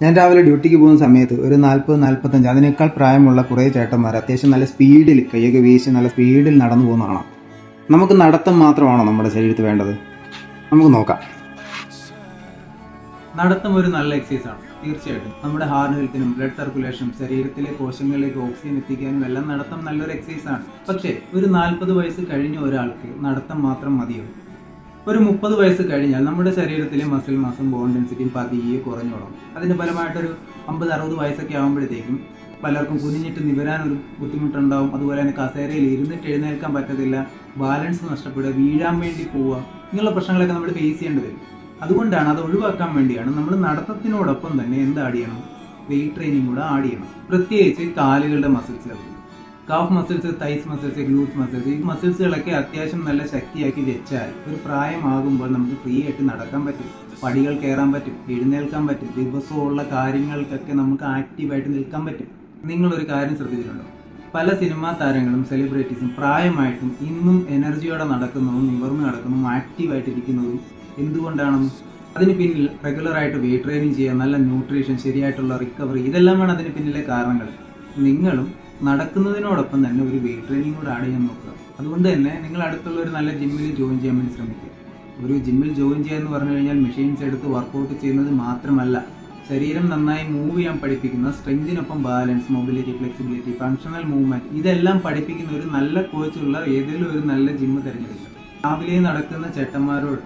ഞാൻ രാവിലെ ഡ്യൂട്ടിക്ക് പോകുന്ന സമയത്ത് ഒരു 40-45 അതിനേക്കാൾ പ്രായമുള്ള കുറേ ചേട്ടന്മാർ അത്യാവശ്യം നല്ല സ്പീഡിൽ കൈയൊക്കെ വീശി നല്ല സ്പീഡിൽ നടന്നു പോകുന്ന കാണാം. നമുക്ക് നടത്തം മാത്രമാണോ നമ്മുടെ ശരീരത്തിൽ വേണ്ടത്? നമുക്ക് നോക്കാം. നടത്തം ഒരു നല്ല എക്സസൈസാണ് തീർച്ചയായിട്ടും. നമ്മുടെ ഹാർട്ട് ഹെൽത്തിനും ബ്ലഡ് സർക്കുലേഷനും ശരീരത്തിലെ കോശങ്ങളിലേക്ക് ഓക്സിജൻ എത്തിക്കാനും എല്ലാം നടത്തം നല്ലൊരു എക്സസൈസാണ്. പക്ഷേ ഒരു 40 വയസ്സ് കഴിഞ്ഞ ഒരാൾക്ക് നടത്തം മാത്രം മതിയോ? ഒരു 30 വയസ്സ് കഴിഞ്ഞാൽ നമ്മുടെ ശരീരത്തിലെ മസിൽ മാസും ബോൺ ഡെൻസിറ്റിയും പതിയെ കുറഞ്ഞു തുടങ്ങും. അതിൻ്റെ ഫലമായിട്ടൊരു 50-60 വയസ്സൊക്കെ ആകുമ്പോഴത്തേക്കും പലർക്കും കുനിഞ്ഞിട്ട് നിവരാനൊരു ബുദ്ധിമുട്ടുണ്ടാവും. അതുപോലെ തന്നെ കസേരയിൽ ഇരുന്നിട്ട് എഴുന്നേൽക്കാൻ പറ്റത്തില്ല, ബാലൻസ് നഷ്ടപ്പെടുക, വീഴാൻ വേണ്ടി പോവുക, ഇങ്ങനെയുള്ള പ്രശ്നങ്ങളൊക്കെ നമ്മൾ ഫേസ് ചെയ്യേണ്ടി വരും. അതുകൊണ്ടാണ് അത് ഒഴിവാക്കാൻ വേണ്ടിയാണ് നമ്മൾ നടത്തത്തിനോടൊപ്പം തന്നെ എന്ത് ആഡ് ചെയ്യണം? വെയിറ്റ് ട്രെയിനിങ് കൂടെ ആഡ് ചെയ്യണം. പ്രത്യേകിച്ച് കാലുകളുടെ മസിൽസുകൾ, calf muscles, thighs muscles, glutes muscles, ഈ മസിൽസുകളൊക്കെ അത്യാവശ്യം നല്ല ശക്തിയാക്കി വെച്ചാൽ ഒരു പ്രായമാകുമ്പോൾ നമുക്ക് ഫ്രീ ആയിട്ട് നടക്കാൻ പറ്റും, പടികൾ കയറാൻ പറ്റും, എഴുന്നേൽക്കാൻ പറ്റും, ദിവസമുള്ള കാര്യങ്ങൾക്കൊക്കെ നമുക്ക് ആക്റ്റീവായിട്ട് നിൽക്കാൻ പറ്റും. നിങ്ങളൊരു കാര്യം ശ്രദ്ധിച്ചിട്ടുണ്ടോ? പല സിനിമാ താരങ്ങളും സെലിബ്രിറ്റീസും പ്രായമായിട്ടും ഇന്നും എനർജിയോടെ നടക്കുന്നതും നിവർന്ന് നടക്കുന്നതും ആക്റ്റീവായിട്ടിരിക്കുന്നതും എന്തുകൊണ്ടാണ്? അതിന് പിന്നിൽ റെഗുലറായിട്ട് വെയിറ്റ് ട്രെയിനിങ് ചെയ്യുക, നല്ല ന്യൂട്രീഷൻ, ശരിയായിട്ടുള്ള റിക്കവറി, ഇതെല്ലാമാണ് അതിന് പിന്നിലെ കാരണങ്ങൾ. നിങ്ങളും നടക്കുന്നതിനോടൊപ്പം തന്നെ ഒരു വെയിറ്റ് ട്രെയിനിങ് കൂടെ ആഡ് ചെയ്യാൻ നോക്കുക. അതുകൊണ്ട് തന്നെ നിങ്ങൾ അടുത്തുള്ള ഒരു നല്ല ജിമ്മിൽ ജോയിൻ ചെയ്യാൻ വേണ്ടി ശ്രമിക്കുക. ഒരു ജിമ്മിൽ ജോയിൻ ചെയ്യുക എന്ന് പറഞ്ഞു കഴിഞ്ഞാൽ മെഷീൻസ് എടുത്ത് വർക്കൗട്ട് ചെയ്യുന്നത് മാത്രമല്ല, ശരീരം നന്നായി മൂവ് ചെയ്യാൻ പഠിപ്പിക്കുന്ന, സ്ട്രെങ്തിനൊപ്പം balance, mobility, flexibility, functional movement, ഇതെല്ലാം പഠിപ്പിക്കുന്ന ഒരു നല്ല കോച്ചുള്ള ഏതെങ്കിലും ഒരു നല്ല ജിമ്മ് തിരഞ്ഞെടുക്കുക. രാവിലെ നടക്കുന്ന ചേട്ടന്മാരോട്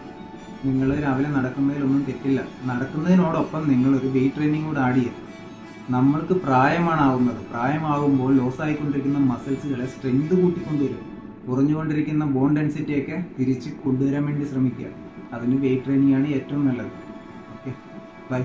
നിങ്ങൾ രാവിലെ നടക്കുന്നതിലൊന്നും തെറ്റില്ല. നടക്കുന്നതിനോടൊപ്പം നിങ്ങൾ ഒരു വെയിറ്റ് ട്രെയിനിങ് കൂടെ ആഡ് ചെയ്യുക. നമ്മൾക്ക് പ്രായമാണാവുന്നത്. പ്രായമാകുമ്പോൾ ലോസ് ആയിക്കൊണ്ടിരിക്കുന്ന മസിൽസുകളെ സ്ട്രെങ്ത് കൂട്ടിക്കൊണ്ടുവരും. കുറഞ്ഞുകൊണ്ടിരിക്കുന്ന ബോൺ ഡെൻസിറ്റിയൊക്കെ തിരിച്ച് കൊണ്ടുവരാൻ വേണ്ടി ശ്രമിക്കുക. അതിന് വെയിറ്റ് ട്രെയിനിങ് ആണ് ഏറ്റവും നല്ലത്. Okay, by.